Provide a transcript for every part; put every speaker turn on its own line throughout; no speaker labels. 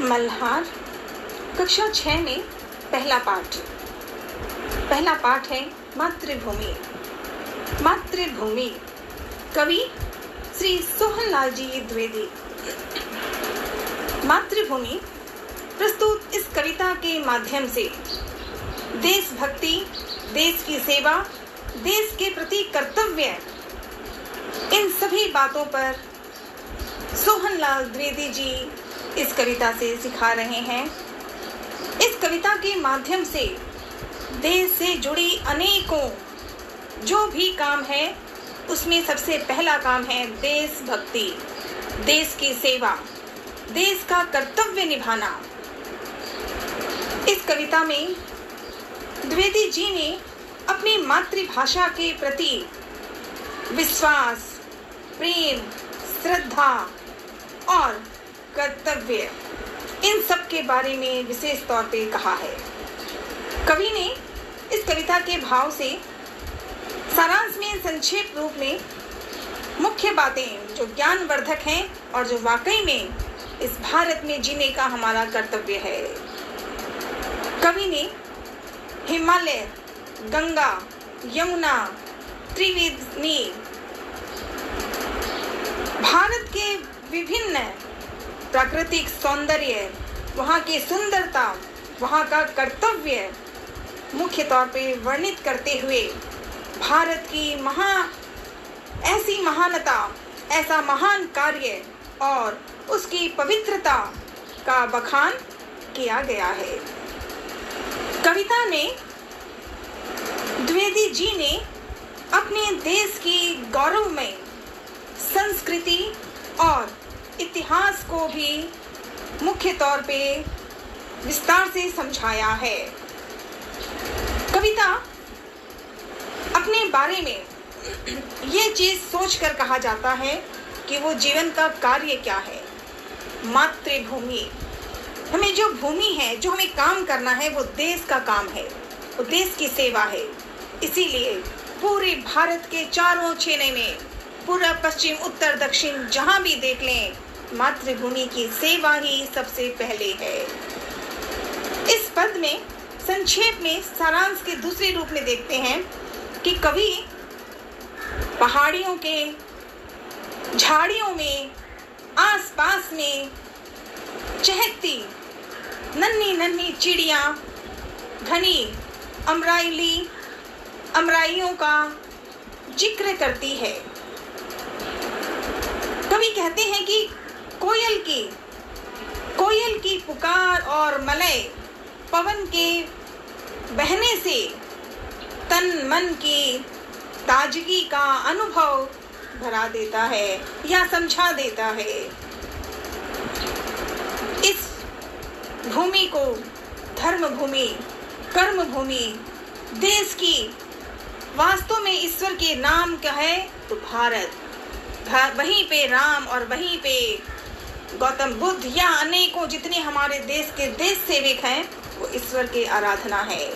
मल्हार कक्षा 6 में पहला पाठ है मातृभूमि। मातृभूमि कवि श्री सोहनलाल जी द्विवेदी। मातृभूमि प्रस्तुत इस कविता के माध्यम से देशभक्ति, देश की सेवा, देश के प्रति कर्तव्य, इन सभी बातों पर सोहनलाल द्विवेदी जी इस कविता से सिखा रहे हैं। इस कविता के माध्यम से देश से जुड़ी अनेकों जो भी काम है उसमें सबसे पहला काम है देशभक्ति, देश की सेवा, देश का कर्तव्य निभाना। इस कविता में द्विवेदी जी ने अपनी मातृभाषा के प्रति विश्वास, प्रेम, श्रद्धा और कर्तव्य, इन सब के बारे में विशेष तौर पे कहा है। कवि ने इस कविता के भाव से सारांश में संक्षेप रूप में मुख्य बातें जो ज्ञानवर्धक हैं और जो वाकई में इस भारत में जीने का हमारा कर्तव्य है। कवि ने हिमालय, गंगा, यमुना, त्रिवेणी, भारत के विभिन्न प्राकृतिक सौंदर्य, वहाँ की सुंदरता, वहाँ का कर्तव्य मुख्य तौर पे वर्णित करते हुए भारत की ऐसी महानता, ऐसा महान कार्य और उसकी पवित्रता का बखान किया गया है। कविता में द्विवेदी जी ने अपने देश की गौरवमय संस्कृति और इतिहास को भी मुख्य तौर पे विस्तार से समझाया है। कविता अपने बारे में ये चीज सोचकर कहा जाता है कि वो जीवन का कार्य क्या है। मातृभूमि, हमें जो भूमि है, जो हमें काम करना है, वो देश का काम है, वो देश की सेवा है। इसीलिए पूरे भारत के चारों छेने में, पूर्व, पश्चिम, उत्तर, दक्षिण, जहां भी देख लें, मातृभूमि की सेवा ही सबसे पहले है। इस पद में संक्षेप में सारांश के दूसरे रूप में देखते हैं कि कवि पहाड़ियों के झाड़ियों में, आसपास में चहकती नन्ही नन्ही चिड़िया, घनी अमराइयों का जिक्र करती है। कवि कहते हैं कि कोयल की पुकार और मलय पवन के बहने से तन मन की ताजगी का अनुभव भरा देता है या समझा देता है। इस भूमि को धर्म भूमि, कर्म भूमि, देश की वास्तव में ईश्वर के नाम क्या है तो भारत, वहीं पे राम और वहीं पे गौतम बुद्ध या अनेकों जितने हमारे देश के देश सेवक हैं वो ईश्वर की आराधना है।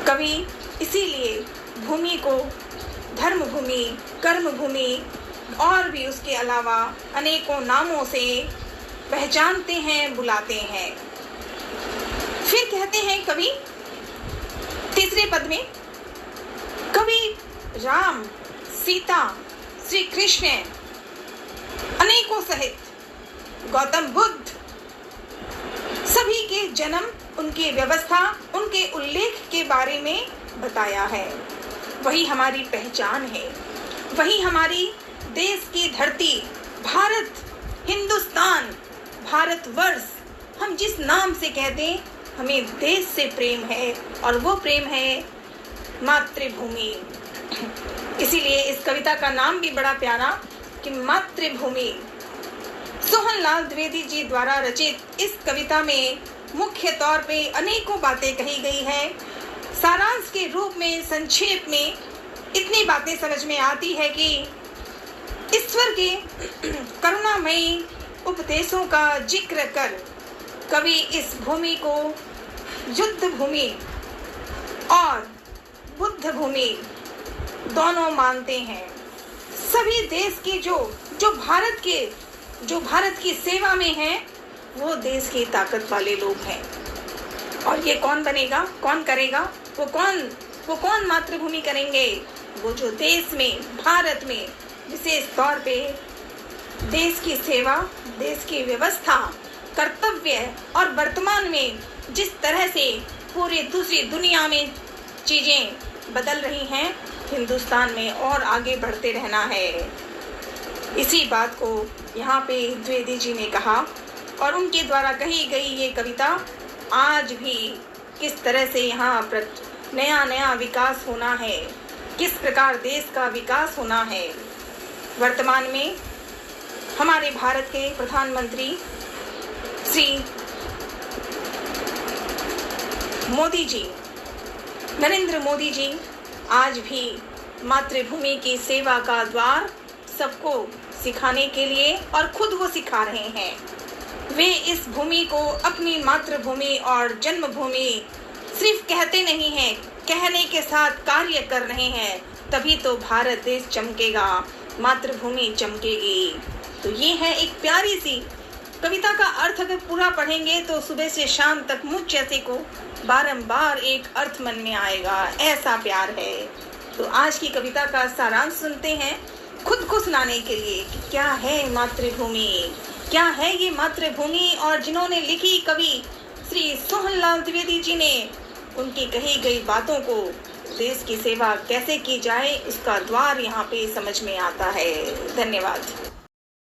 कवि इसीलिए भूमि को धर्म भूमि, कर्म भूमि और भी उसके अलावा अनेकों नामों से पहचानते हैं, बुलाते हैं। फिर कहते हैं कवि तीसरे पद में, कवि राम, सीता, श्री कृष्ण, अनेकों सहित गौतम बुद्ध, सभी के जन्म, उनकी व्यवस्था, उनके उल्लेख के बारे में बताया है। वही हमारी पहचान है, वही हमारी देश की धरती, भारत, हिंदुस्तान, भारतवर्ष, हम जिस नाम से कहते हैं, हमें देश से प्रेम है और वो प्रेम है मातृभूमि। इसीलिए इस कविता का नाम भी बड़ा प्यारा कि मातृभूमि। सोहनलाल द्विवेदी जी द्वारा रचित इस कविता में मुख्य तौर पे अनेकों बातें कही गई है। सारांश के रूप में संक्षेप में इतनी बातें समझ में आती है कि ईश्वर के करुणामयी उपदेशों का जिक्र कर कवि इस भूमि को युद्ध भूमि और बुद्ध भूमि दोनों मानते हैं। सभी देश के जो भारत की सेवा में हैं वो देश की ताकत वाले लोग हैं। और ये कौन बनेगा, कौन करेगा, वो कौन मातृभूमि करेंगे? वो जो देश में, भारत में विशेष तौर पे देश की सेवा, देश की व्यवस्था, कर्तव्य और वर्तमान में जिस तरह से पूरी दूसरी दुनिया में चीजें बदल रही हैं, हिंदुस्तान में और आगे बढ़ते रहना है। इसी बात को यहाँ पे द्विवेदी जी ने कहा और उनके द्वारा कही गई ये कविता आज भी किस तरह से यहाँ नया नया विकास होना है, किस प्रकार देश का विकास होना है। वर्तमान में हमारे भारत के प्रधानमंत्री श्री मोदी जी, नरेंद्र मोदी जी आज भी मातृभूमि की सेवा का द्वार सबको सिखाने के लिए और खुद वो सिखा रहे हैं। वे इस भूमि को अपनी मातृभूमि और जन्मभूमि सिर्फ कहते नहीं हैं, कहने के साथ कार्य कर रहे हैं। तभी तो भारत देश चमकेगा, मातृभूमि चमकेगी। तो ये है एक प्यारी सी कविता का अर्थ। अगर पूरा पढ़ेंगे तो सुबह से शाम तक मुझ जैसे को बारंबार एक अर्थ मन में आएगा, ऐसा प्यार है। तो आज की कविता का सारांश सुनते हैं खुद को सुनाने के लिए कि क्या है मातृभूमि, क्या है ये मातृभूमि। और जिन्होंने लिखी कवि श्री सोहनलाल द्विवेदी जी ने, उनकी कही गई बातों को देश की सेवा कैसे की जाए उसका द्वार यहाँ पे समझ में आता है। धन्यवाद।